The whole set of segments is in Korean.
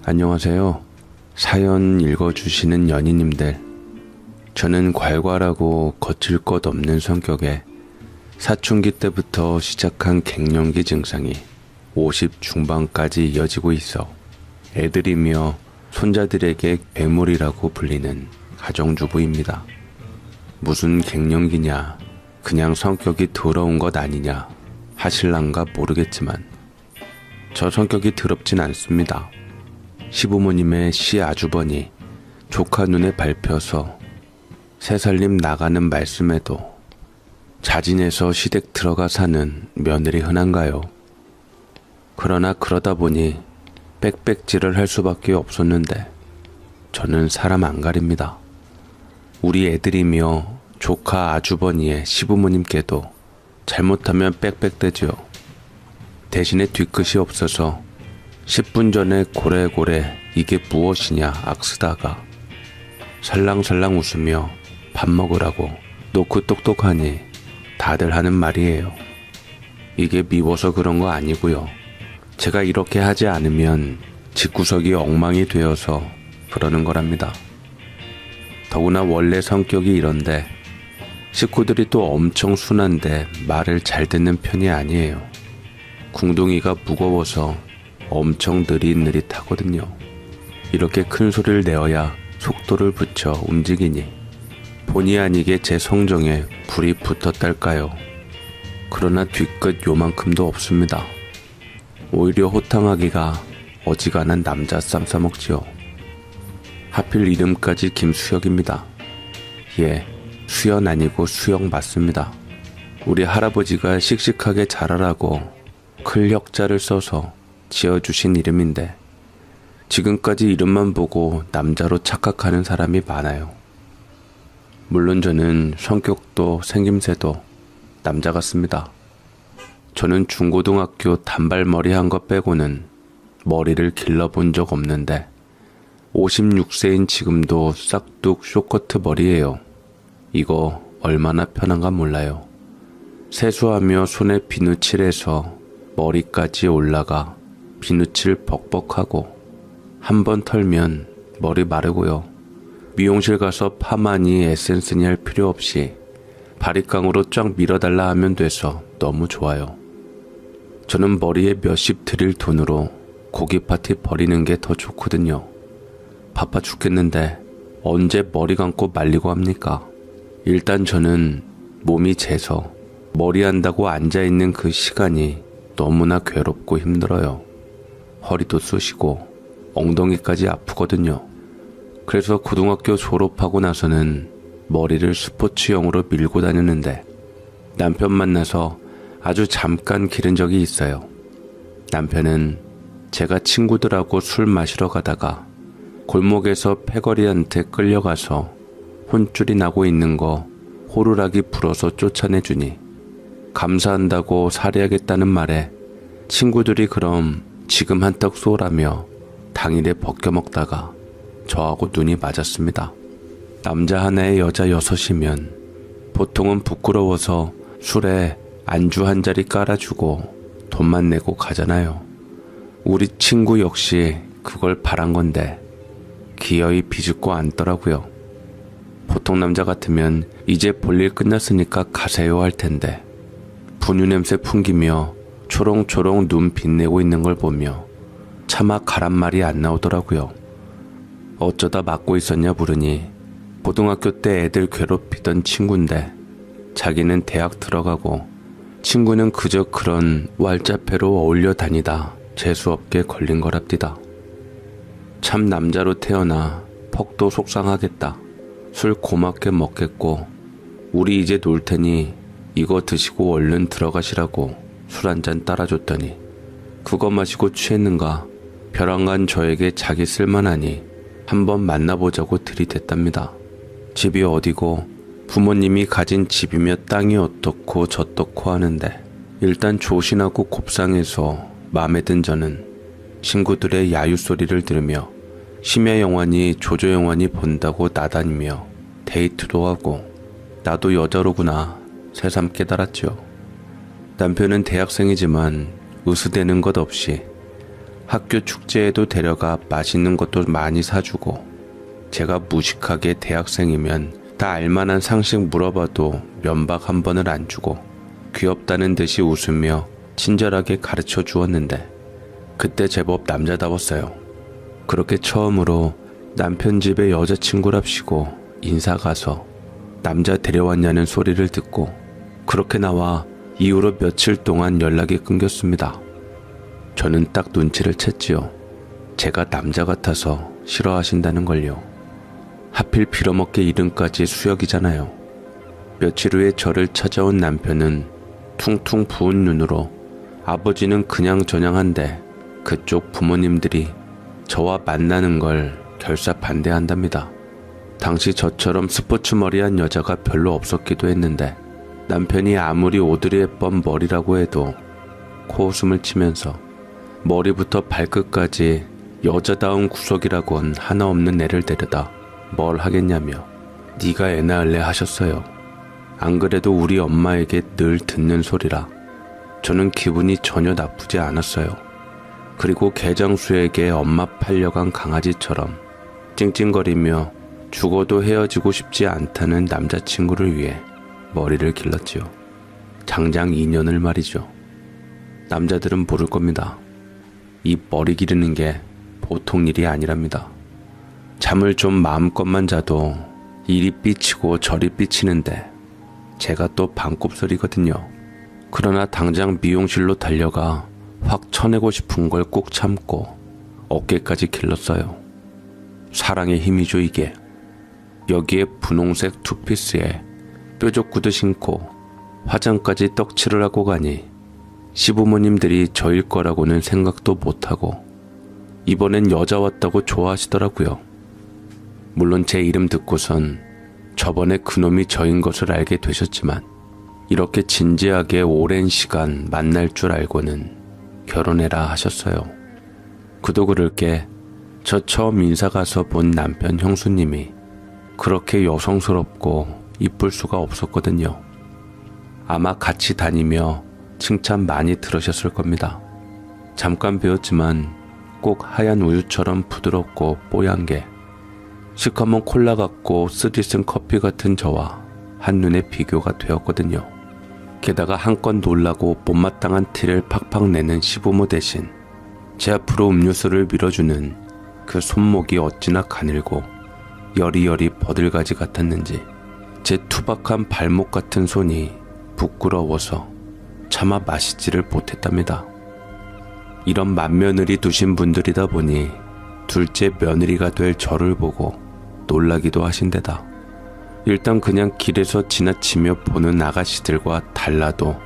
안녕하세요. 사연 읽어주시는 연인님들. 저는 괄괄하고 거칠 것 없는 성격에 사춘기 때부터 시작한 갱년기 증상이 50 중반까지 이어지고 있어 애들이며 손자들에게 괴물이라고 불리는 가정주부입니다. 무슨 갱년기냐, 그냥 성격이 더러운 것 아니냐 하실란가 모르겠지만 저 성격이 더럽진 않습니다. 시부모님의 시아주버니 조카 눈에 밟혀서 새살림 나가는 말씀에도 자진해서 시댁 들어가 사는 며느리 흔한가요? 그러나 그러다 보니 빽빽질을 할 수밖에 없었는데 저는 사람 안 가립니다. 우리 애들이며 조카 아주버니의 시부모님께도 잘못하면 빽빽대지요. 대신에 뒤끝이 없어서 10분 전에 고래고래 이게 무엇이냐 악쓰다가 살랑살랑 웃으며 밥 먹으라고 놓고 똑똑하니 다들 하는 말이에요. 이게 미워서 그런 거 아니고요. 제가 이렇게 하지 않으면 집구석이 엉망이 되어서 그러는 거랍니다. 더구나 원래 성격이 이런데 식구들이 또 엄청 순한데 말을 잘 듣는 편이 아니에요. 궁둥이가 무거워서 엄청 느릿느릿하거든요. 이렇게 큰 소리를 내어야 속도를 붙여 움직이니 본의 아니게 제 성정에 불이 붙었달까요. 그러나 뒤끝 요만큼도 없습니다. 오히려 호탕하기가 어지간한 남자 쌈 싸먹지요. 하필 이름까지 김수혁입니다. 예, 수연 아니고 수혁 맞습니다. 우리 할아버지가 씩씩하게 자라라고 클력자를 써서 지어주신 이름인데 지금까지 이름만 보고 남자로 착각하는 사람이 많아요. 물론 저는 성격도 생김새도 남자 같습니다. 저는 중고등학교 단발머리 한 것 빼고는 머리를 길러본 적 없는데 56세인 지금도 싹둑 쇼커트 머리예요. 이거 얼마나 편한가 몰라요. 세수하며 손에 비누칠해서 머리까지 올라가 비누칠 벅벅하고 한 번 털면 머리 마르고요. 미용실 가서 파마니 에센스니 할 필요 없이 바리깡으로 쫙 밀어달라 하면 돼서 너무 좋아요. 저는 머리에 몇십 들일 돈으로 고기 파티 버리는 게 더 좋거든요. 바빠 죽겠는데 언제 머리 감고 말리고 합니까? 일단 저는 몸이 재서 머리 한다고 앉아있는 그 시간이 너무나 괴롭고 힘들어요. 허리도 쑤시고 엉덩이까지 아프거든요. 그래서 고등학교 졸업하고 나서는 머리를 스포츠용으로 밀고 다니는데 남편 만나서 아주 잠깐 기른 적이 있어요. 남편은 제가 친구들하고 술 마시러 가다가 골목에서 패거리한테 끌려가서 혼쭐이 나고 있는 거 호루라기 불어서 쫓아내주니 감사한다고 살해하겠다는 말에 친구들이 그럼 지금 한턱 쏘라며 당일에 벗겨먹다가 저하고 눈이 맞았습니다. 남자 하나에 여자 여섯이면 보통은 부끄러워서 술에 안주 한 자리 깔아주고 돈만 내고 가잖아요. 우리 친구 역시 그걸 바란 건데 기어이 비집고 앉더라고요. 보통 남자 같으면 이제 볼일 끝났으니까 가세요 할 텐데 분유 냄새 풍기며 초롱초롱 눈 빛내고 있는 걸 보며 차마 가란 말이 안 나오더라고요. 어쩌다 맞고 있었냐 물으니 고등학교 때 애들 괴롭히던 친구인데 자기는 대학 들어가고 친구는 그저 그런 왈자패로 어울려 다니다 재수없게 걸린 거랍디다. 참 남자로 태어나 퍽도 속상하겠다. 술 고맙게 먹겠고 우리 이제 놀 테니 이거 드시고 얼른 들어가시라고 술 한잔 따라줬더니 그거 마시고 취했는가 벼랑간 저에게 자기 쓸만하니 한번 만나보자고 들이댔답니다. 집이 어디고 부모님이 가진 집이며 땅이 어떻고 저떻고 하는데 일단 조신하고 곱상해서 마음에 든 저는 친구들의 야유 소리를 들으며 심야 영화니 조조 영화니 본다고 나다니며 데이트도 하고 나도 여자로구나 새삼 깨달았죠. 남편은 대학생이지만 으스대는 것 없이 학교 축제에도 데려가 맛있는 것도 많이 사주고, 제가 무식하게 대학생이면 다 알만한 상식 물어봐도 면박 한 번을 안 주고 귀엽다는 듯이 웃으며 친절하게 가르쳐 주었는데, 그때 제법 남자다웠어요. 그렇게 처음으로 남편 집에 여자친구랍시고 인사 가서 남자 데려왔냐는 소리를 듣고 그렇게 나와 이후로 며칠 동안 연락이 끊겼습니다. 저는 딱 눈치를 챘지요. 제가 남자 같아서 싫어하신다는 걸요. 하필 빌어먹게 이름까지 수혁이잖아요. 며칠 후에 저를 찾아온 남편은 퉁퉁 부은 눈으로 아버지는 그냥저냥한데 그쪽 부모님들이 저와 만나는 걸 결사 반대한답니다. 당시 저처럼 스포츠머리한 여자가 별로 없었기도 했는데 남편이 아무리 오드리 헵번 머리라고 해도 코웃음을 치면서 머리부터 발끝까지 여자다운 구석이라곤 하나 없는 애를 데려다 뭘 하겠냐며 네가 애 낳을래 하셨어요. 안 그래도 우리 엄마에게 늘 듣는 소리라 저는 기분이 전혀 나쁘지 않았어요. 그리고 개장수에게 엄마 팔려간 강아지처럼 찡찡거리며 죽어도 헤어지고 싶지 않다는 남자친구를 위해 머리를 길렀지요. 장장 2년을 말이죠. 남자들은 모를 겁니다. 이 머리 기르는 게 보통 일이 아니랍니다. 잠을 좀 마음껏만 자도 이리 삐치고 저리 삐치는데 제가 또 반곱슬이거든요. 그러나 당장 미용실로 달려가 확 쳐내고 싶은 걸 꾹 참고 어깨까지 길렀어요. 사랑의 힘이죠 이게. 여기에 분홍색 투피스에 뾰족 구두 신고 화장까지 떡칠을 하고 가니 시부모님들이 저일 거라고는 생각도 못하고 이번엔 여자 왔다고 좋아하시더라고요. 물론 제 이름 듣고선 저번에 그놈이 저인 것을 알게 되셨지만 이렇게 진지하게 오랜 시간 만날 줄 알고는 결혼해라 하셨어요. 그도 그럴 게 저 처음 인사 가서 본 남편 형수님이 그렇게 여성스럽고 이쁠 수가 없었거든요. 아마 같이 다니며 칭찬 많이 들으셨을 겁니다. 잠깐 배웠지만 꼭 하얀 우유처럼 부드럽고 뽀얀 게 시커먼 콜라 같고 쓰디쓴 커피 같은 저와 한눈에 비교가 되었거든요. 게다가 한껏 놀라고 못마땅한 티를 팍팍 내는 시부모 대신 제 앞으로 음료수를 밀어주는 그 손목이 어찌나 가늘고 여리여리 버들가지 같았는지 제 투박한 발목 같은 손이 부끄러워서 차마 마시지를 못했답니다. 이런 맏며느리 두신 분들이다 보니 둘째 며느리가 될 저를 보고 놀라기도 하신데다 일단 그냥 길에서 지나치며 보는 아가씨들과 달라도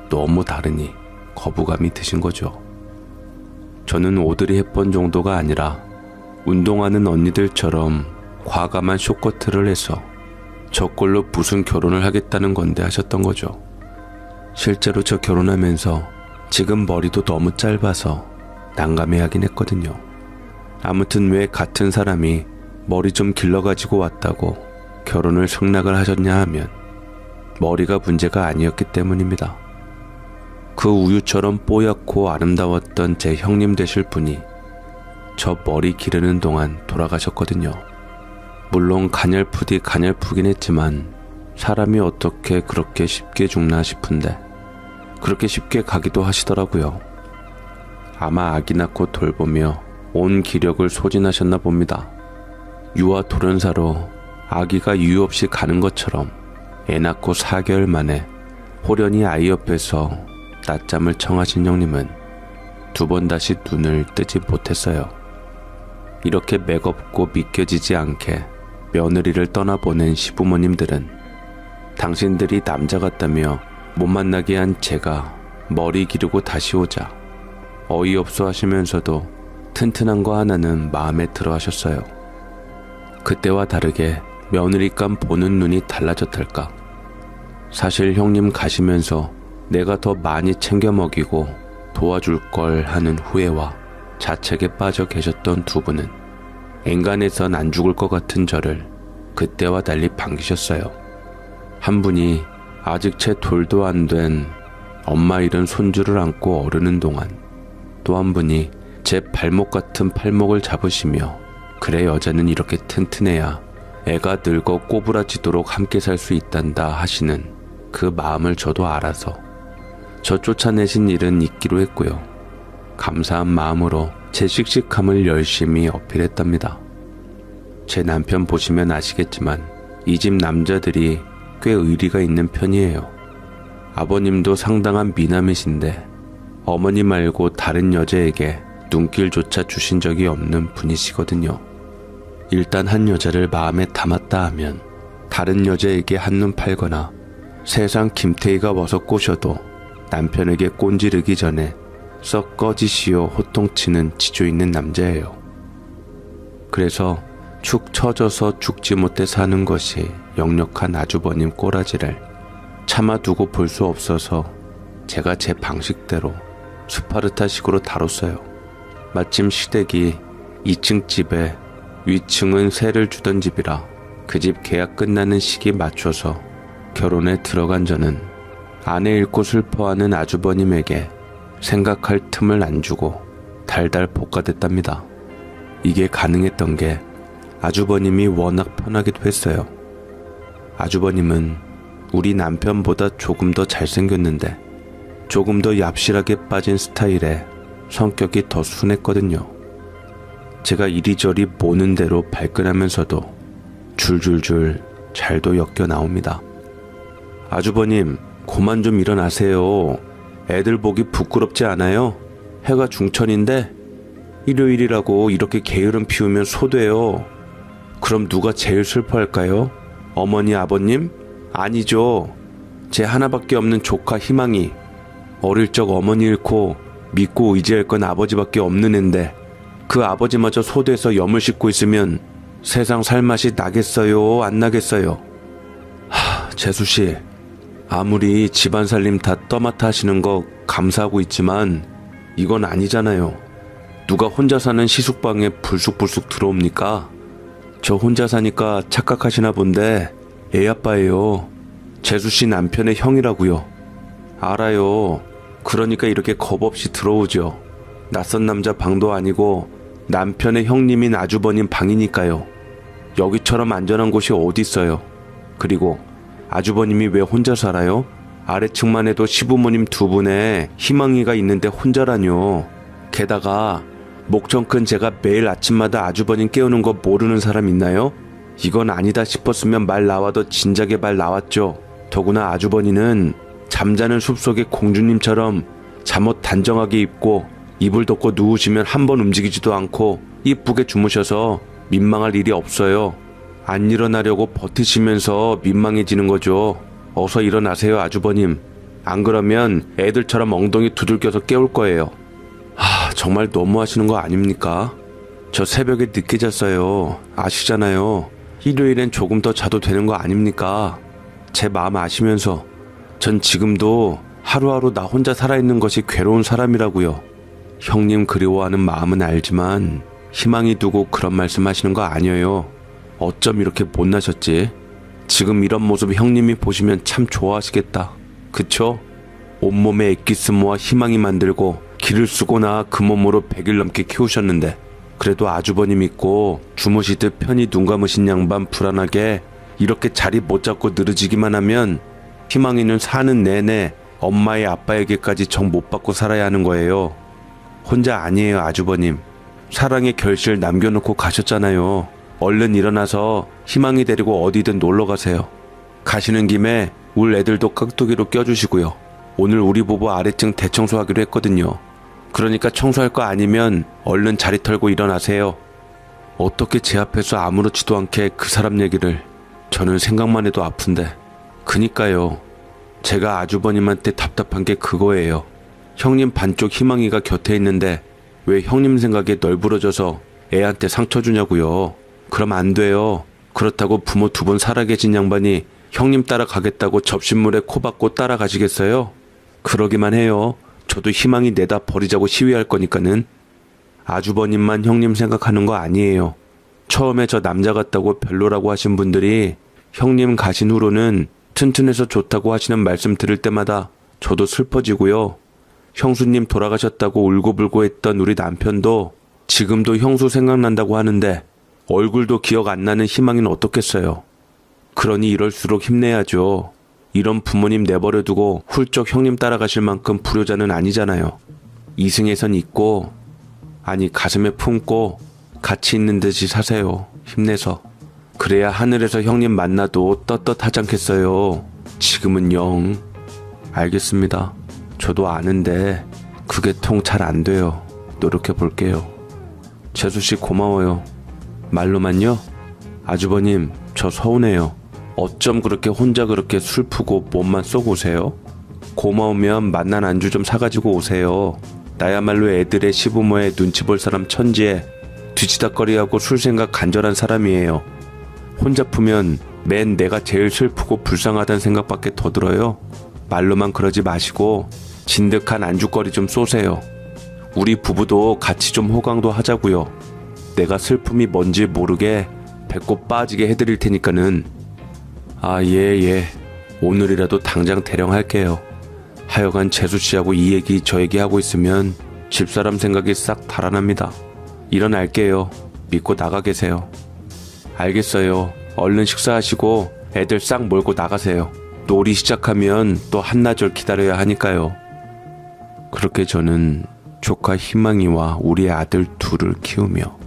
너무 다르니 거부감이 드신 거죠. 저는 오드리 헵번 정도가 아니라 운동하는 언니들처럼 과감한 쇼커트를 해서 저꼴로 무슨 결혼을 하겠다는 건데 하셨던 거죠. 실제로 저 결혼하면서 지금 머리도 너무 짧아서 난감해하긴 했거든요. 아무튼 왜 같은 사람이 머리 좀 길러가지고 왔다고 결혼을 승낙을 하셨냐 하면 머리가 문제가 아니었기 때문입니다. 그 우유처럼 뽀얗고 아름다웠던 제 형님 되실 분이 저 머리 기르는 동안 돌아가셨거든요. 물론 가냘프디 가냘프긴 했지만 사람이 어떻게 그렇게 쉽게 죽나 싶은데 그렇게 쉽게 가기도 하시더라고요. 아마 아기 낳고 돌보며 온 기력을 소진하셨나 봅니다. 유아 돌연사로 아기가 이유 없이 가는 것처럼 애 낳고 4개월 만에 호련히 아이 옆에서 낮잠을 청하신 형님은 2번 다시 눈을 뜨지 못했어요. 이렇게 맥없고 믿겨지지 않게 며느리를 떠나보낸 시부모님들은 당신들이 남자 같다며 못 만나게 한 제가 머리 기르고 다시 오자 어이없어 하시면서도 튼튼한 거 하나는 마음에 들어 하셨어요. 그때와 다르게 며느리감 보는 눈이 달라졌달까. 사실 형님 가시면서 내가 더 많이 챙겨 먹이고 도와줄 걸 하는 후회와 자책에 빠져 계셨던 두 분은 엔간해선 안 죽을 것 같은 저를 그때와 달리 반기셨어요. 한 분이 아직 채 돌도 안 된 엄마 잃은 손주를 안고 어르는 동안 또 한 분이 제 발목 같은 팔목을 잡으시며 그래 여자는 이렇게 튼튼해야 애가 늙어 꼬부라지도록 함께 살 수 있단다 하시는 그 마음을 저도 알아서 저 쫓아내신 일은 잊기로 했고요. 감사한 마음으로 제 씩씩함을 열심히 어필했답니다. 제 남편 보시면 아시겠지만 이 집 남자들이 꽤 의리가 있는 편이에요. 아버님도 상당한 미남이신데 어머니 말고 다른 여자에게 눈길조차 주신 적이 없는 분이시거든요. 일단 한 여자를 마음에 담았다 하면 다른 여자에게 한눈 팔거나 세상 김태희가 와서 꼬셔도 남편에게 꼰지르기 전에 썩 꺼지시오 호통치는 지조 있는 남자예요. 그래서 축 처져서 죽지 못해 사는 것이 역력한 아주버님 꼬라지를 참아두고 볼 수 없어서 제가 제 방식대로 스파르타식으로 다뤘어요. 마침 시댁이 2층 집에 위층은 세를 주던 집이라 그 집 계약 끝나는 시기 맞춰서 결혼에 들어간 저는 아내 잃고 슬퍼하는 아주버님에게 생각할 틈을 안 주고 달달 볶아댔답니다. 이게 가능했던 게 아주버님이 워낙 편하기도 했어요. 아주버님은 우리 남편보다 조금 더 잘생겼는데 조금 더 얍실하게 빠진 스타일에 성격이 더 순했거든요. 제가 이리저리 모는 대로 발끈하면서도 줄줄줄 잘도 엮여 나옵니다. 아주버님, 그만 좀 일어나세요. 애들 보기 부끄럽지 않아요? 해가 중천인데 일요일이라고 이렇게 게으름 피우면 소돼요. 그럼 누가 제일 슬퍼할까요? 어머니, 아버님? 아니죠. 제 하나밖에 없는 조카 희망이. 어릴 적 어머니 잃고 믿고 의지할 건 아버지밖에 없는 앤데 그 아버지마저 소돼서 염을 싣고 있으면 세상 살맛이 나겠어요? 안 나겠어요? 재수씨, 아무리 집안 살림 다 떠맡아 하시는 거 감사하고 있지만 이건 아니잖아요. 누가 혼자 사는 시숙방에 불쑥불쑥 들어옵니까? 저 혼자 사니까 착각하시나 본데 애 아빠예요. 재수씨 남편의 형이라고요. 알아요. 그러니까 이렇게 겁없이 들어오죠. 낯선 남자 방도 아니고 남편의 형님인 아주버님 방이니까요. 여기처럼 안전한 곳이 어디 있어요. 그리고 아주버님이 왜 혼자 살아요? 아래층만 해도 시부모님 두 분에 희망이가 있는데 혼자라뇨. 게다가 목청 큰 제가 매일 아침마다 아주버님 깨우는 거 모르는 사람 있나요? 이건 아니다 싶었으면 말 나와도 진작에 말 나왔죠. 더구나 아주버니는 잠자는 숲속의 공주님처럼 잠옷 단정하게 입고 이불 덮고 누우시면 한 번 움직이지도 않고 이쁘게 주무셔서 민망할 일이 없어요. 안 일어나려고 버티시면서 민망해지는 거죠. 어서 일어나세요, 아주버님. 안 그러면 애들처럼 엉덩이 두들겨서 깨울 거예요. 정말 너무하시는 거 아닙니까? 저 새벽에 늦게 잤어요. 아시잖아요. 일요일엔 조금 더 자도 되는 거 아닙니까? 제 마음 아시면서 전 지금도 하루하루 나 혼자 살아있는 것이 괴로운 사람이라고요. 형님 그리워하는 마음은 알지만 희망이 두고 그런 말씀 하시는 거 아니에요. 어쩜 이렇게 못나셨지? 지금 이런 모습 형님이 보시면 참 좋아하시겠다. 그쵸? 온몸에 엑기스 모아 희망이 만들고 기를 쓰고나 그 몸으로 100일 넘게 키우셨는데 그래도 아주버님 있고 주무시듯 편히 눈 감으신 양반 불안하게 이렇게 자리 못 잡고 늘어지기만 하면 희망이는 사는 내내 엄마의 아빠에게까지 정 못 받고 살아야 하는 거예요. 혼자 아니에요, 아주버님. 사랑의 결실 남겨놓고 가셨잖아요. 얼른 일어나서 희망이 데리고 어디든 놀러 가세요. 가시는 김에 울 애들도 깍두기로 껴주시고요. 오늘 우리 부부 아래층 대청소하기로 했거든요. 그러니까 청소할 거 아니면 얼른 자리 털고 일어나세요. 어떻게 제 앞에서 아무렇지도 않게 그 사람 얘기를. 저는 생각만 해도 아픈데. 그니까요. 제가 아주버님한테 답답한 게 그거예요. 형님 반쪽 희망이가 곁에 있는데 왜 형님 생각에 널브러져서 애한테 상처 주냐고요. 그럼 안 돼요. 그렇다고 부모 두 분 살아계신 양반이 형님 따라가겠다고 접신물에 코 박고 따라가시겠어요? 그러기만 해요. 저도 희망이 내다 버리자고 시위할 거니까는. 아주버님만 형님 생각하는 거 아니에요. 처음에 저 남자 같다고 별로라고 하신 분들이 형님 가신 후로는 튼튼해서 좋다고 하시는 말씀 들을 때마다 저도 슬퍼지고요. 형수님 돌아가셨다고 울고불고 했던 우리 남편도 지금도 형수 생각난다고 하는데 얼굴도 기억 안 나는 희망이는 어떻겠어요. 그러니 이럴수록 힘내야죠. 이런 부모님 내버려두고 훌쩍 형님 따라가실 만큼 불효자는 아니잖아요. 이승에선 있고, 아니 가슴에 품고 같이 있는 듯이 사세요. 힘내서. 그래야 하늘에서 형님 만나도 떳떳하지 않겠어요. 지금은 영. 알겠습니다. 저도 아는데 그게 통 잘 안 돼요. 노력해 볼게요. 재수씨 고마워요. 말로만요? 아주버님 저 서운해요. 어쩜 그렇게 혼자 그렇게 슬프고 몸만 쏘고 오세요? 고마우면 맛난 안주 좀 사가지고 오세요. 나야말로 애들의 시부모의 눈치 볼 사람 천지에 뒤치다거리하고 술 생각 간절한 사람이에요. 혼자 푸면 맨 내가 제일 슬프고 불쌍하다는 생각밖에 더 들어요. 말로만 그러지 마시고 진득한 안주거리 좀 쏘세요. 우리 부부도 같이 좀 호강도 하자고요. 내가 슬픔이 뭔지 모르게 배꼽 빠지게 해드릴 테니까는. 아, 예. 오늘이라도 당장 대령할게요. 하여간 재수씨하고 이 얘기 저 얘기 하고 있으면 집사람 생각이 싹 달아납니다. 일어날게요. 믿고 나가 계세요. 알겠어요. 얼른 식사하시고 애들 싹 몰고 나가세요. 놀이 시작하면 또 한나절 기다려야 하니까요. 그렇게 저는 조카 희망이와 우리 아들 둘을 키우며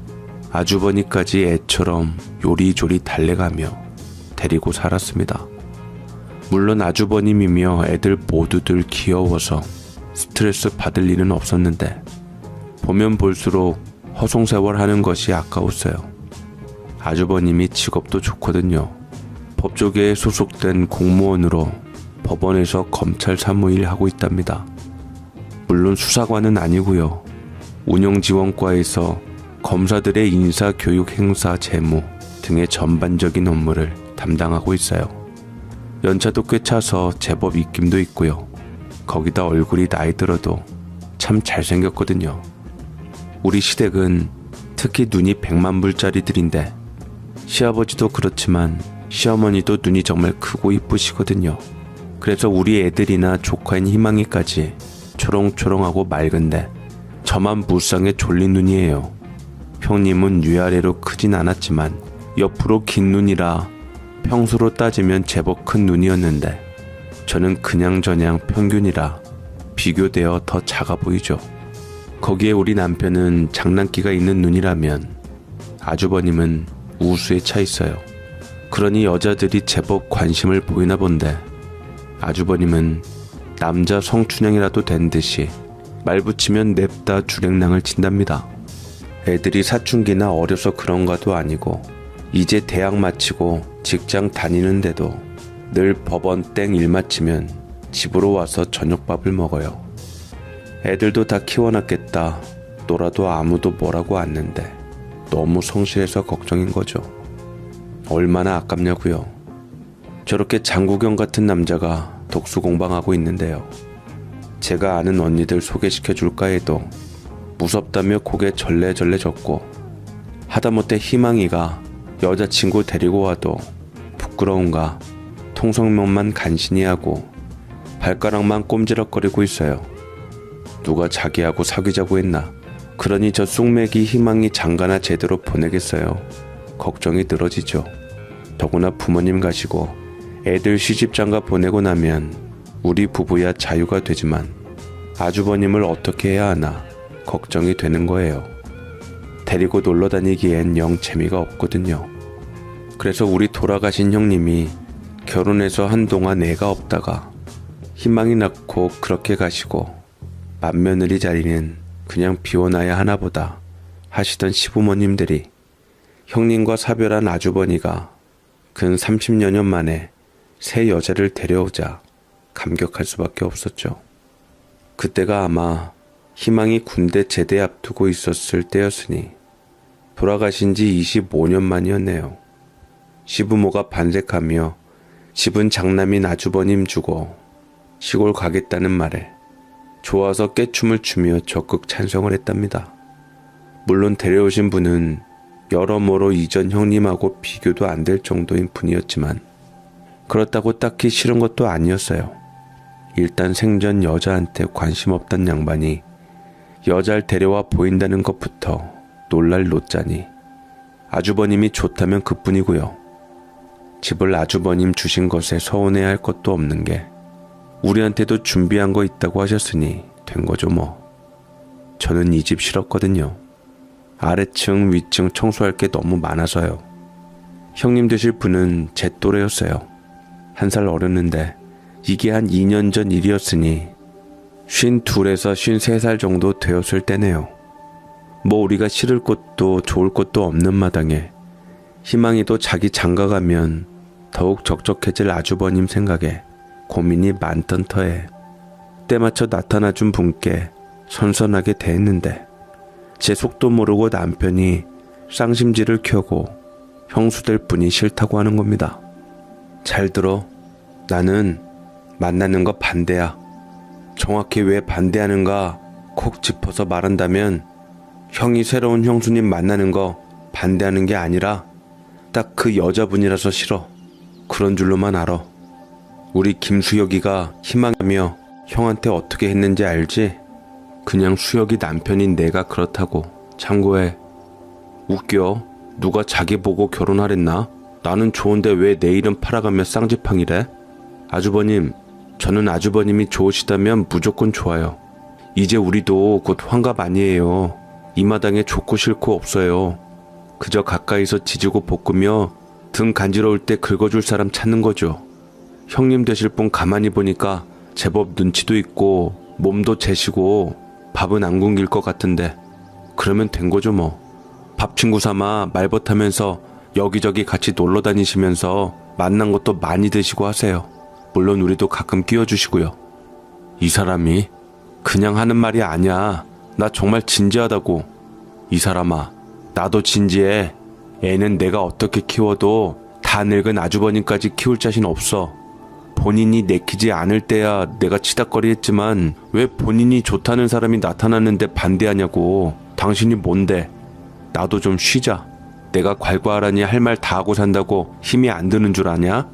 아주버니까지 애처럼 요리조리 달래가며 데리고 살았습니다. 물론 아주버님이며 애들 모두들 귀여워서 스트레스 받을 일은 없었는데 보면 볼수록 허송세월 하는 것이 아까웠어요. 아주버님이 직업도 좋거든요. 법조계에 소속된 공무원으로 법원에서 검찰 사무일 하고 있답니다. 물론 수사관은 아니고요. 운영지원과에서 검사들의 인사, 교육, 행사, 재무 등의 전반적인 업무를 담당하고 있어요. 연차도 꽤 차서 제법 입김도 있고요. 거기다 얼굴이 나이 들어도 참 잘생겼거든요. 우리 시댁은 특히 눈이 100만 불짜리들인데 시아버지도 그렇지만 시어머니도 눈이 정말 크고 이쁘시거든요. 그래서 우리 애들이나 조카인 희망이까지 초롱초롱하고 맑은데 저만 무쌍에 졸린 눈이에요. 형님은 위아래로 크진 않았지만 옆으로 긴 눈이라 평소로 따지면 제법 큰 눈이었는데 저는 그냥저냥 평균이라 비교되어 더 작아 보이죠. 거기에 우리 남편은 장난기가 있는 눈이라면 아주버님은 우수에 차 있어요. 그러니 여자들이 제법 관심을 보이나 본데 아주버님은 남자 성춘향이라도 된 듯이 말 붙이면 냅다 주랭랑을 친답니다. 애들이 사춘기나 어려서 그런가도 아니고 이제 대학 마치고 직장 다니는데도 늘 법원 땡 일 마치면 집으로 와서 저녁밥을 먹어요. 애들도 다 키워놨겠다. 놀아도 아무도 뭐라고 않는데 너무 성실해서 걱정인 거죠. 얼마나 아깝냐고요. 저렇게 장국영 같은 남자가 독수공방하고 있는데요. 제가 아는 언니들 소개시켜 줄까 해도 무섭다며 고개 절레절레 젓고 하다못해 희망이가 여자친구 데리고 와도 부끄러운가 통성명만 간신히 하고 발가락만 꼼지락거리고 있어요. 누가 자기하고 사귀자고 했나. 그러니 저 쑥맥이 희망이 장가나 제대로 보내겠어요. 걱정이 늘어지죠. 더구나 부모님 가시고 애들 시집장가 보내고 나면 우리 부부야 자유가 되지만 아주버님을 어떻게 해야 하나 걱정이 되는 거예요. 데리고 놀러 다니기엔 영 재미가 없거든요. 그래서 우리 돌아가신 형님이 결혼해서 한동안 애가 없다가 희망이 낳고 그렇게 가시고 맏며느리 자리는 그냥 비워놔야 하나보다 하시던 시부모님들이 형님과 사별한 아주버니가 근 30여 년 만에 새 여자를 데려오자 감격할 수밖에 없었죠. 그때가 아마 희망이 군대 제대 앞두고 있었을 때였으니 돌아가신 지 25년 만이었네요. 시부모가 반색하며 집은 장남인 아주버님 주고 시골 가겠다는 말에 좋아서 깨춤을 추며 적극 찬성을 했답니다. 물론 데려오신 분은 여러모로 이전 형님하고 비교도 안 될 정도인 분이었지만 그렇다고 딱히 싫은 것도 아니었어요. 일단 생전 여자한테 관심 없던 양반이 여자를 데려와 보인다는 것부터 놀랄 노짜니 아주버님이 좋다면 그뿐이고요. 집을 아주버님 주신 것에 서운해할 것도 없는 게 우리한테도 준비한 거 있다고 하셨으니 된 거죠 뭐. 저는 이 집 싫었거든요. 아래층 위층 청소할 게 너무 많아서요. 형님 되실 분은 제 또래였어요. 1살 어렸는데 이게 한 2년 전 일이었으니 52에서 53살 정도 되었을 때네요. 뭐 우리가 싫을 것도 좋을 것도 없는 마당에 희망이도 자기 장가가면 더욱 적적해질 아주버님 생각에 고민이 많던 터에 때맞춰 나타나준 분께 선선하게 대했는데 제 속도 모르고 남편이 쌍심지를 켜고 형수될 분이 싫다고 하는 겁니다. 잘 들어. 나는 만나는 거 반대야. 정확히 왜 반대하는가 콕 짚어서 말한다면 형이 새로운 형수님 만나는 거 반대하는 게 아니라 딱 그 여자분이라서 싫어. 그런 줄로만 알아. 우리 김수혁이가 희망하며 형한테 어떻게 했는지 알지? 그냥 수혁이 남편인 내가 그렇다고. 참고해. 웃겨. 누가 자기 보고 결혼하랬나? 나는 좋은데 왜 내 이름 팔아가며 쌍지팡이래? 아주버님, 저는 아주버님이 좋으시다면 무조건 좋아요. 이제 우리도 곧 환갑 아니에요. 이 마당에 좋고 싫고 없어요. 그저 가까이서 지지고 볶으며 등 간지러울 때 긁어줄 사람 찾는 거죠. 형님 되실 분 가만히 보니까 제법 눈치도 있고 몸도 재시고 밥은 안 굶길 것 같은데 그러면 된 거죠 뭐. 밥 친구 삼아 말벗하면서 여기저기 같이 놀러 다니시면서 만난 것도 많이 드시고 하세요. 물론 우리도 가끔 끼워주시고요. 이 사람이 그냥 하는 말이 아니야. 나 정말 진지하다고. 이 사람아, 나도 진지해. 애는 내가 어떻게 키워도 다 늙은 아주버님까지 키울 자신 없어. 본인이 내키지 않을 때야 내가 치닥거리 했지만 왜 본인이 좋다는 사람이 나타났는데 반대하냐고. 당신이 뭔데? 나도 좀 쉬자. 내가 괄괄하니 할 말 다 하고 산다고 힘이 안 드는 줄 아냐?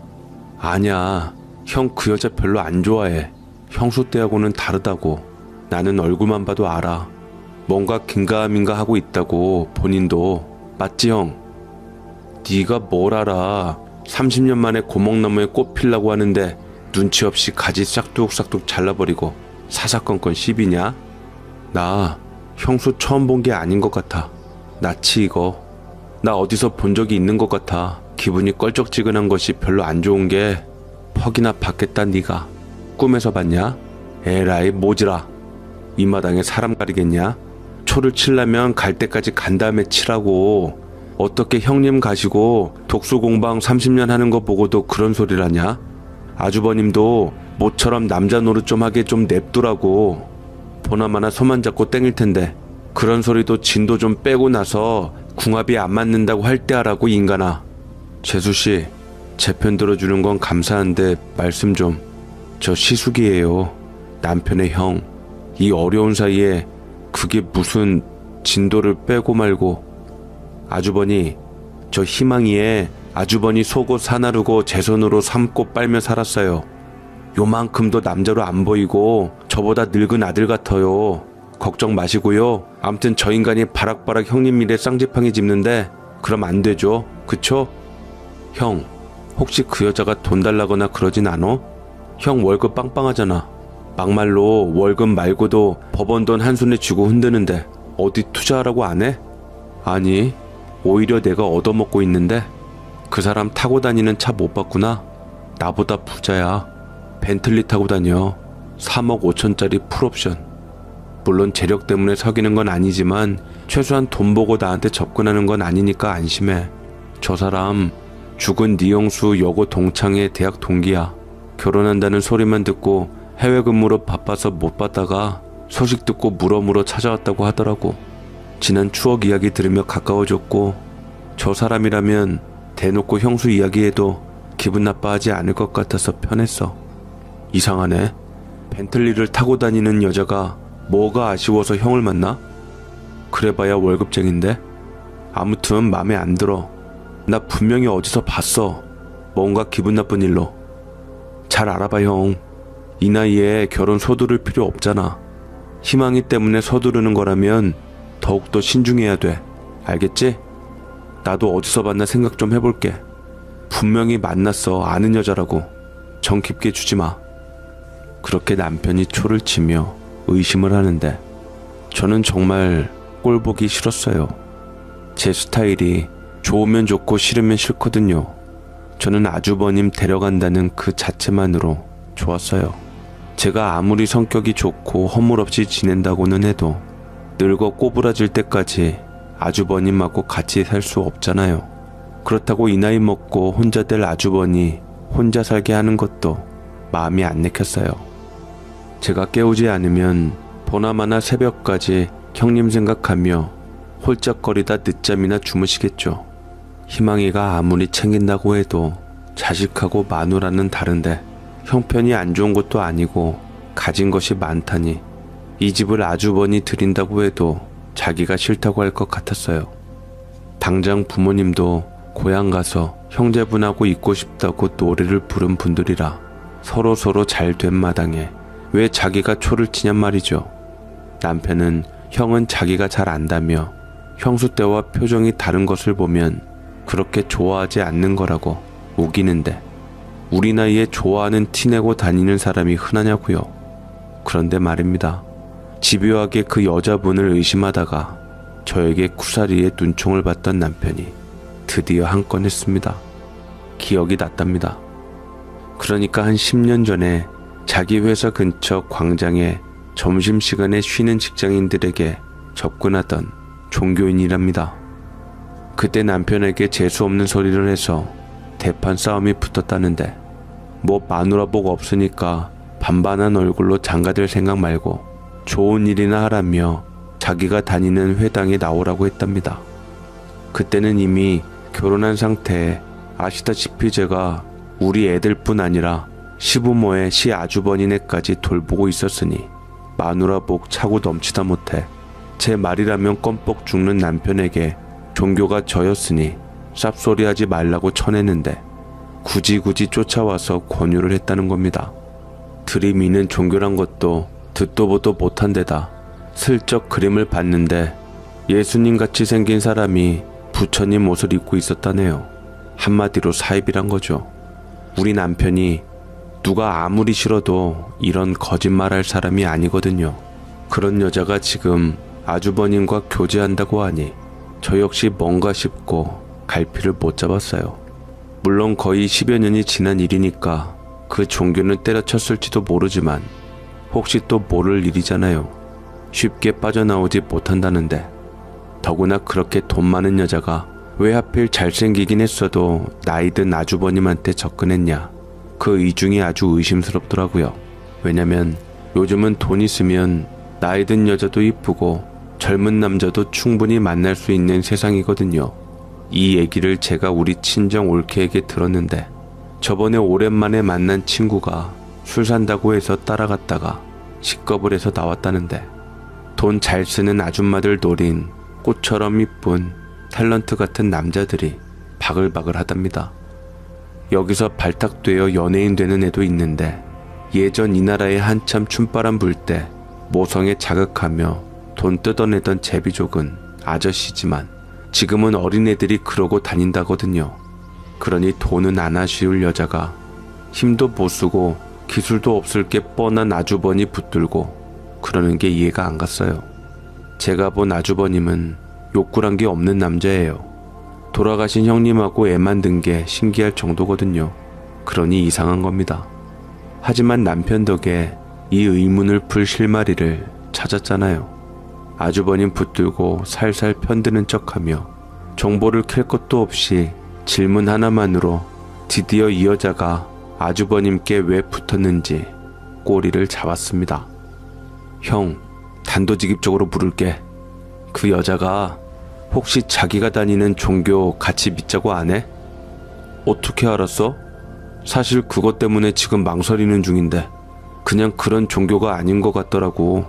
아냐. 형 그 여자 별로 안 좋아해. 형수 때하고는 다르다고. 나는 얼굴만 봐도 알아. 뭔가 긴가민가 하고 있다고. 본인도. 맞지 형? 네가 뭘 알아. 30년 만에 고목나무에 꽃 피려고 하는데 눈치 없이 가지 싹둑싹둑 잘라버리고 사사건건 시비냐? 나 형수 처음 본 게 아닌 것 같아. 낯이 이거. 나 어디서 본 적이 있는 것 같아. 기분이 껄쩍지근한 것이 별로 안 좋은 게 퍽이나 받겠다 네가. 꿈에서 봤냐? 에라이 모지라. 이 마당에 사람 가리겠냐? 초를 치려면 갈 때까지 간 다음에 치라고. 어떻게 형님 가시고 독수공방 30년 하는 거 보고도 그런 소리를 하냐? 아주버님도 모처럼 남자 노릇 좀 하게 좀 냅두라고. 보나마나 손만 잡고 땡일 텐데 그런 소리도 진도 좀 빼고 나서 궁합이 안 맞는다고 할 때 하라고 인간아. 재수씨, 제 편 들어주는 건 감사한데 말씀 좀. 저 시숙이에요. 남편의 형. 이 어려운 사이에 그게 무슨 진도를 빼고 말고. 아주버니, 저 희망이에 아주버니 속옷 사나르고 제 손으로 삶고 빨며 살았어요. 요만큼도 남자로 안 보이고 저보다 늙은 아들 같아요. 걱정 마시고요. 암튼 저 인간이 바락바락 형님 일에 쌍지팡이 짚는데 그럼 안 되죠. 그쵸? 형, 혹시 그 여자가 돈 달라거나 그러진 않어? 형 월급 빵빵하잖아. 막말로 월급 말고도 법원 돈 한 손에 쥐고 흔드는데 어디 투자하라고 안 해? 아니, 오히려 내가 얻어먹고 있는데. 그 사람 타고 다니는 차 못 봤구나. 나보다 부자야. 벤틀리 타고 다녀. 3억 5천짜리 풀옵션. 물론 재력 때문에 사귀는 건 아니지만 최소한 돈 보고 나한테 접근하는 건 아니니까 안심해. 저 사람 죽은 네 형수 여고 동창의 대학 동기야. 결혼한다는 소리만 듣고 해외 근무로 바빠서 못 봤다가 소식 듣고 물어물어 찾아왔다고 하더라고. 지난 추억 이야기 들으며 가까워졌고 저 사람이라면 대놓고 형수 이야기해도 기분 나빠하지 않을 것 같아서 편했어. 이상하네. 벤틀리를 타고 다니는 여자가 뭐가 아쉬워서 형을 만나? 그래봐야 월급쟁인데? 아무튼 맘에 안 들어. 나 분명히 어디서 봤어. 뭔가 기분 나쁜 일로. 잘 알아봐 형. 이 나이에 결혼 서두를 필요 없잖아. 희망이 때문에 서두르는 거라면 더욱더 신중해야 돼. 알겠지? 나도 어디서 봤나 생각 좀 해볼게. 분명히 만났어. 아는 여자라고. 정 깊게 주지 마. 그렇게 남편이 초를 치며 의심을 하는데 저는 정말 꼴 보기 싫었어요. 제 스타일이 좋으면 좋고 싫으면 싫거든요. 저는 아주버님 데려간다는 그 자체만으로 좋았어요. 제가 아무리 성격이 좋고 허물없이 지낸다고는 해도 늙어 꼬부라질 때까지 아주버님하고 같이 살 수 없잖아요. 그렇다고 이 나이 먹고 혼자 될 아주버니 혼자 살게 하는 것도 마음이 안 내켰어요. 제가 깨우지 않으면 보나마나 새벽까지 형님 생각하며 홀짝거리다 늦잠이나 주무시겠죠. 희망이가 아무리 챙긴다고 해도 자식하고 마누라는 다른데 형편이 안 좋은 것도 아니고 가진 것이 많다니 이 집을 아주버니 드린다고 해도 자기가 싫다고 할 것 같았어요. 당장 부모님도 고향 가서 형제분하고 있고 싶다고 노래를 부른 분들이라 서로 잘 된 마당에 왜 자기가 초를 치냔 말이죠. 남편은 형은 자기가 잘 안다며 형수 때와 표정이 다른 것을 보면 그렇게 좋아하지 않는 거라고 우기는데 우리 나이에 좋아하는 티내고 다니는 사람이 흔하냐고요. 그런데 말입니다. 집요하게 그 여자분을 의심하다가 저에게 쿠사리에 눈총을 받던 남편이 드디어 한 건 했습니다. 기억이 났답니다. 그러니까 한 10년 전에 자기 회사 근처 광장에 점심시간에 쉬는 직장인들에게 접근하던 종교인이랍니다. 그때 남편에게 재수없는 소리를 해서 대판 싸움이 붙었다는데 뭐 마누라 복 없으니까 반반한 얼굴로 장가들 생각 말고 좋은 일이나 하라며 자기가 다니는 회당에 나오라고 했답니다. 그때는 이미 결혼한 상태에 아시다시피 제가 우리 애들뿐 아니라 시부모의 시아주버니네까지 돌보고 있었으니 마누라 복 차고 넘치다 못해 제 말이라면 껌뻑 죽는 남편에게 종교가 저였으니 쌉소리하지 말라고 쳐내는데 굳이 쫓아와서 권유를 했다는 겁니다. 들이미는 종교란 것도 듣도 보도 못한 데다 슬쩍 그림을 봤는데 예수님같이 생긴 사람이 부처님 옷을 입고 있었다네요. 한마디로 사입이란 거죠. 우리 남편이 누가 아무리 싫어도 이런 거짓말할 사람이 아니거든요. 그런 여자가 지금 아주버님과 교제한다고 하니 저 역시 뭔가 싶고 갈피를 못 잡았어요. 물론 거의 10여 년이 지난 일이니까 그 종교는 때려쳤을지도 모르지만 혹시 또 모를 일이잖아요. 쉽게 빠져나오지 못한다는데 더구나 그렇게 돈 많은 여자가 왜 하필 잘생기긴 했어도 나이든 아주버님한테 접근했냐. 그 이중이 아주 의심스럽더라고요. 왜냐면 요즘은 돈 있으면 나이든 여자도 이쁘고 젊은 남자도 충분히 만날 수 있는 세상이거든요. 이 얘기를 제가 우리 친정 올케에게 들었는데 저번에 오랜만에 만난 친구가 술 산다고 해서 따라갔다가 식겁을 해서 나왔다는데 돈 잘 쓰는 아줌마들 노린 꽃처럼 이쁜 탤런트 같은 남자들이 바글바글 하답니다. 여기서 발탁되어 연예인 되는 애도 있는데 예전 이 나라에 한참 춤바람 불 때 모성에 자극하며 돈 뜯어내던 제비족은 아저씨지만 지금은 어린애들이 그러고 다닌다거든요. 그러니 돈은 안 아쉬울 여자가 힘도 못 쓰고 기술도 없을 게 뻔한 아주버니 붙들고 그러는 게 이해가 안 갔어요. 제가 본 아주버님은 욕구란 게 없는 남자예요. 돌아가신 형님하고 애 만든 게 신기할 정도거든요. 그러니 이상한 겁니다. 하지만 남편 덕에 이 의문을 풀 실마리를 찾았잖아요. 아주버님 붙들고 살살 편드는 척하며 정보를 캘 것도 없이 질문 하나만으로 드디어 이 여자가 아주버님께 왜 붙었는지 꼬리를 잡았습니다. 형, 단도직입적으로 물을게. 그 여자가 혹시 자기가 다니는 종교 같이 믿자고 안 해? 어떻게 알았어? 사실 그것 때문에 지금 망설이는 중인데 그냥 그런 종교가 아닌 것 같더라고.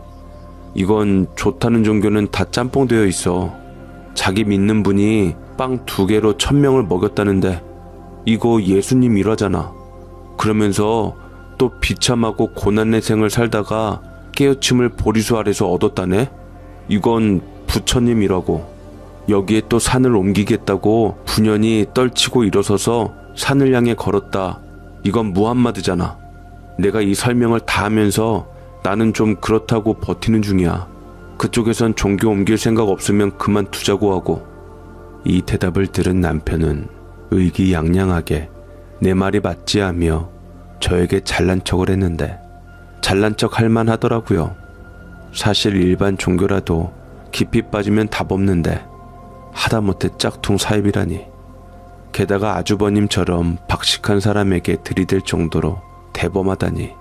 이건 좋다는 종교는 다 짬뽕 되어 있어. 자기 믿는 분이 빵 2개로 1000명을 먹였다는데 이거 예수님 일화잖아. 그러면서 또 비참하고 고난의 생을 살다가 깨우침을 보리수 아래서 얻었다네? 이건 부처님이라고. 여기에 또 산을 옮기겠다고 분연히 떨치고 일어서서 산을 향해 걸었다. 이건 무함마드잖아. 내가 이 설명을 다 하면서 나는 좀 그렇다고 버티는 중이야. 그쪽에선 종교 옮길 생각 없으면 그만두자고 하고. 이 대답을 들은 남편은 의기양양하게 내 말이 맞지 하며 저에게 잘난 척을 했는데 잘난 척 할만 하더라고요. 사실 일반 종교라도 깊이 빠지면 답 없는데 하다못해 짝퉁 사입이라니. 게다가 아주버님처럼 박식한 사람에게 들이댈 정도로 대범하다니.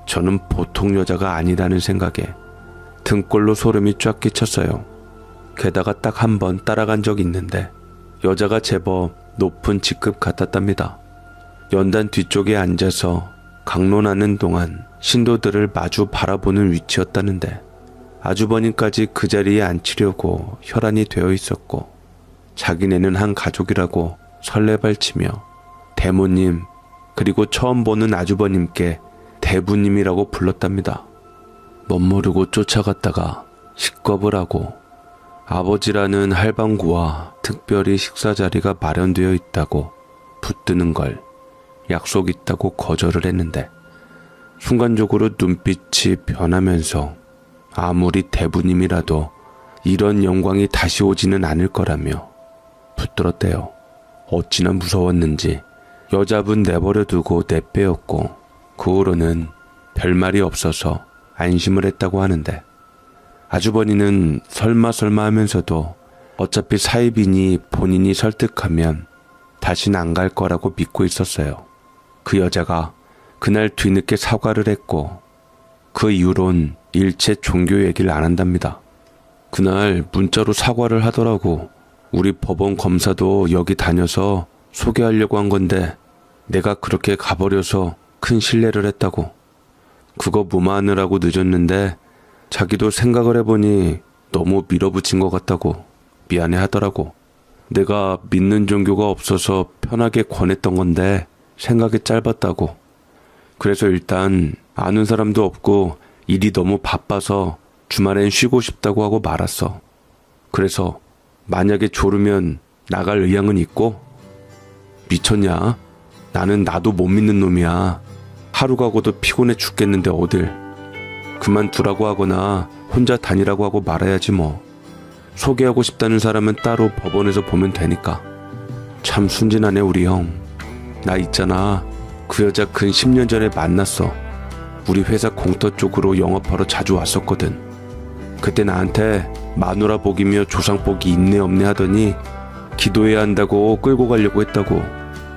저는 보통 여자가 아니라는 생각에 등골로 소름이 쫙 끼쳤어요. 게다가 딱 한 번 따라간 적 있는데 여자가 제법 높은 직급 같았답니다. 연단 뒤쪽에 앉아서 강론하는 동안 신도들을 마주 바라보는 위치였다는데 아주버님까지 그 자리에 앉히려고 혈안이 되어 있었고 자기네는 한 가족이라고 설레발치며 대모님 그리고 처음 보는 아주버님께 대부님이라고 불렀답니다. 멋모르고 쫓아갔다가 식겁을 하고 아버지라는 할방구와 특별히 식사 자리가 마련되어 있다고 붙드는 걸 약속 있다고 거절을 했는데 순간적으로 눈빛이 변하면서 아무리 대부님이라도 이런 영광이 다시 오지는 않을 거라며 붙들었대요. 어찌나 무서웠는지 여자분 내버려 두고 내빼었고 그 후로는 별말이 없어서 안심을 했다고 하는데 아주버니는 설마 하면서도 어차피 사입이니 본인이 설득하면 다신 안 갈 거라고 믿고 있었어요. 그 여자가 그날 뒤늦게 사과를 했고 그 이후론 일체 종교 얘기를 안 한답니다. 그날 문자로 사과를 하더라고. 우리 법원 검사도 여기 다녀서 소개하려고 한 건데 내가 그렇게 가버려서 큰 실례를 했다고. 그거 무마하느라고 늦었는데 자기도 생각을 해보니 너무 밀어붙인 것 같다고 미안해 하더라고. 내가 믿는 종교가 없어서 편하게 권했던 건데 생각이 짧았다고. 그래서 일단 아는 사람도 없고 일이 너무 바빠서 주말엔 쉬고 싶다고 하고 말았어. 그래서 만약에 졸으면 나갈 의향은 있고? 미쳤냐? 나는 나도 못 믿는 놈이야. 하루 가고도 피곤해 죽겠는데 어딜. 그만두라고 하거나 혼자 다니라고 하고 말아야지 뭐. 소개하고 싶다는 사람은 따로 법원에서 보면 되니까. 참 순진하네 우리 형. 나 있잖아. 그 여자 근 10년 전에 만났어. 우리 회사 공터 쪽으로 영업하러 자주 왔었거든. 그때 나한테 마누라 복이며 조상 복이 있네 없네 하더니 기도해야 한다고 끌고 가려고 했다고.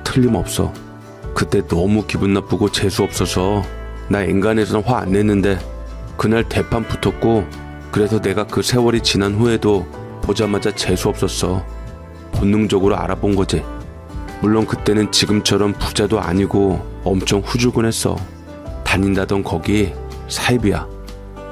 틀림없어. 그때 너무 기분 나쁘고 재수 없어서 나 엔간해서는 화 안 냈는데 그날 대판 붙었고 그래서 내가 그 세월이 지난 후에도 보자마자 재수 없었어. 본능적으로 알아본 거지. 물론 그때는 지금처럼 부자도 아니고 엄청 후줄근했어. 다닌다던 거기 사입이야.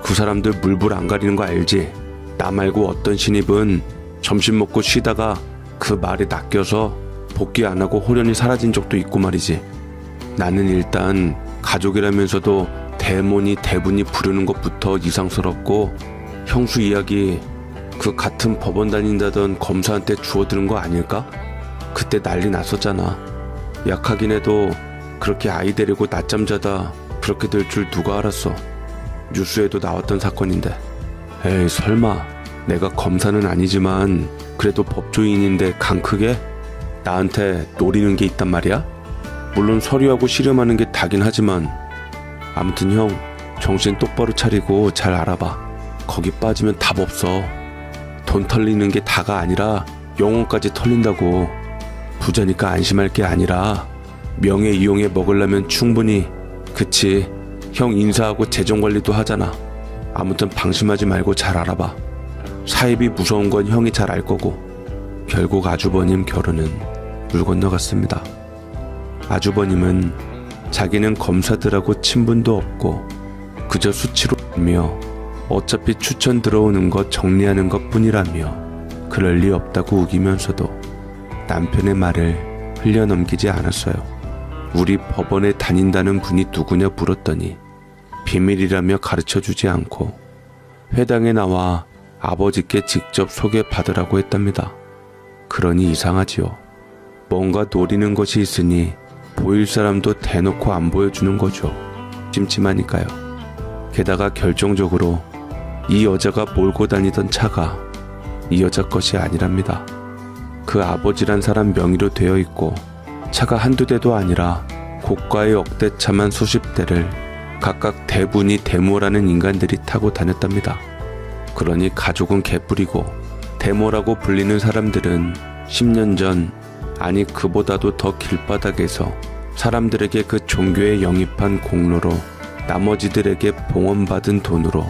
그 사람들 물불 안 가리는 거 알지? 나 말고 어떤 신입은 점심 먹고 쉬다가 그 말에 낚여서 복귀 안 하고 호련히 사라진 적도 있고 말이지. 나는 일단 가족이라면서도 대모니 대분이 부르는 것부터 이상스럽고 형수 이야기 그 같은 법원 다닌다던 검사한테 주워들은 거 아닐까? 그때 난리 났었잖아. 약하긴 해도 그렇게 아이 데리고 낮잠 자다 그렇게 될 줄 누가 알았어. 뉴스에도 나왔던 사건인데. 에이 설마 내가 검사는 아니지만 그래도 법조인인데 강 크게? 나한테 노리는 게 있단 말이야? 물론 서류하고 씨름하는 게 다긴 하지만 아무튼 형 정신 똑바로 차리고 잘 알아봐. 거기 빠지면 답 없어. 돈 털리는 게 다가 아니라 영혼까지 털린다고. 부자니까 안심할 게 아니라 명예 이용해 먹으려면 충분히. 그치 형 인사하고 재정관리도 하잖아. 아무튼 방심하지 말고 잘 알아봐. 사입이 무서운 건 형이 잘 알 거고. 결국 아주버님 결혼은 물 건너갔습니다. 아주버님은 자기는 검사들하고 친분도 없고 그저 수치로 며 어차피 추천 들어오는 것 정리하는 것 뿐이라며 그럴 리 없다고 우기면서도 남편의 말을 흘려넘기지 않았어요. 우리 법원에 다닌다는 분이 누구냐 물었더니 비밀이라며 가르쳐주지 않고 회당에 나와 아버지께 직접 소개받으라고 했답니다. 그러니 이상하지요. 뭔가 노리는 것이 있으니 보일 사람도 대놓고 안 보여주는 거죠. 찜찜하니까요. 게다가 결정적으로 이 여자가 몰고 다니던 차가 이 여자 것이 아니랍니다. 그 아버지란 사람 명의로 되어 있고 차가 한두 대도 아니라 고가의 억대차만 수십 대를 각각 대분이 데모라는 인간들이 타고 다녔답니다. 그러니 가족은 개뿔이고 데모라고 불리는 사람들은 10년 전, 아니 그보다도 더 길바닥에서 사람들에게 그 종교에 영입한 공로로 나머지들에게 봉헌받은 돈으로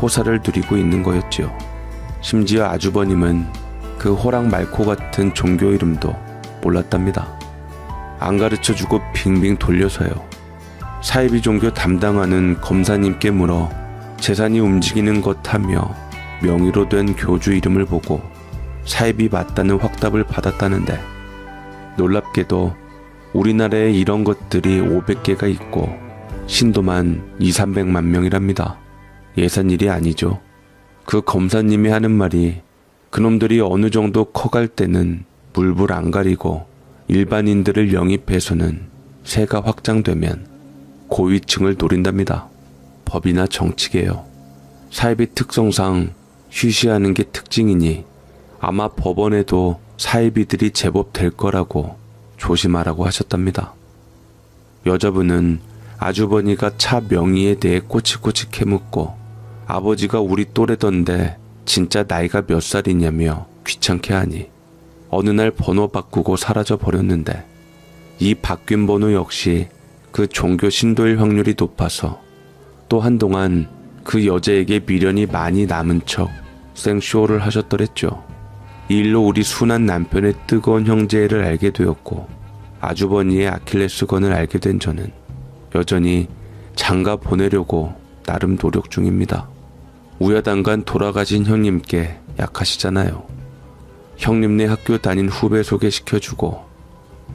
호사를 누리고 있는 거였지요. 심지어 아주버님은 그 호랑 말코 같은 종교 이름도 몰랐답니다. 안 가르쳐주고 빙빙 돌려서요. 사이비 종교 담당하는 검사님께 물어 재산이 움직이는 것 하며 명의로 된 교주 이름을 보고 사입이 맞다는 확답을 받았다는데, 놀랍게도 우리나라에 이런 것들이 500개가 있고 신도만 200~300만 명이랍니다. 예산일이 아니죠. 그 검사님이 하는 말이 그놈들이 어느 정도 커갈 때는 물불 안 가리고 일반인들을 영입해서는 세가 확장되면 고위층을 노린답니다. 법이나 정치계요. 사입의 특성상 쉬쉬하는 게 특징이니 아마 법원에도 사이비들이 제법 될 거라고 조심하라고 하셨답니다. 여자분은 아주버니가 차 명의에 대해 꼬치꼬치 캐묻고 아버지가 우리 또래던데 진짜 나이가 몇 살이냐며 귀찮게 하니 어느 날 번호 바꾸고 사라져 버렸는데, 이 바뀐 번호 역시 그 종교 신도일 확률이 높아서 또 한동안 그 여자에게 미련이 많이 남은 척 생쇼를 하셨더랬죠. 이 일로 우리 순한 남편의 뜨거운 형제를 알게 되었고 아주버니의 아킬레스건을 알게 된 저는 여전히 장가 보내려고 나름 노력 중입니다. 우야단간 돌아가신 형님께 약하시잖아요. 형님네 학교 다닌 후배 소개시켜주고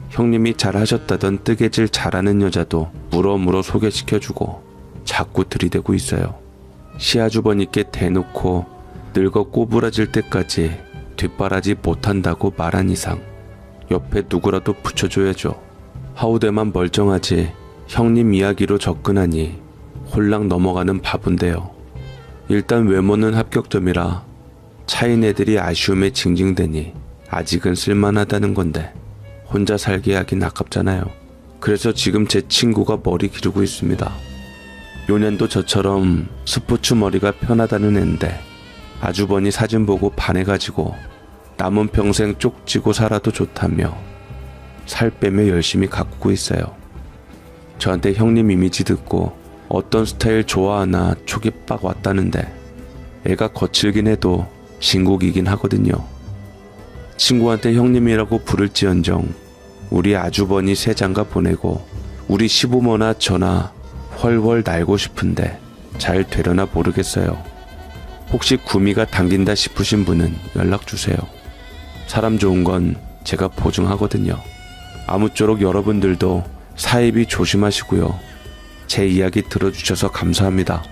형님이 잘하셨다던 뜨개질 잘하는 여자도 물어물어 소개시켜주고 자꾸 들이대고 있어요. 시아주버니께 대놓고 늙어 꼬부라질 때까지 뒷바라지 못한다고 말한 이상 옆에 누구라도 붙여줘야죠. 하우대만 멀쩡하지 형님 이야기로 접근하니 홀랑 넘어가는 바본데요. 일단 외모는 합격점이라 차인 애들이 아쉬움에 징징대니 아직은 쓸만하다는 건데 혼자 살게 하긴 아깝잖아요. 그래서 지금 제 친구가 머리 기르고 있습니다. 요년도 저처럼 스포츠 머리가 편하다는 앤데 아주버니 사진 보고 반해가지고 남은 평생 쪽지고 살아도 좋다며 살 빼며 열심히 가꾸고 있어요. 저한테 형님 이미지 듣고 어떤 스타일 좋아하나 촉이 빡 왔다는데 애가 거칠긴 해도 신곡이긴 하거든요. 친구한테 형님이라고 부를지언정 우리 아주버니 새 장가 보내고 우리 시부모나 저나 훨훨 날고 싶은데 잘 되려나 모르겠어요. 혹시 구미가 당긴다 싶으신 분은 연락주세요. 사람 좋은 건 제가 보증하거든요. 아무쪼록 여러분들도 사입이 조심하시고요. 제 이야기 들어주셔서 감사합니다.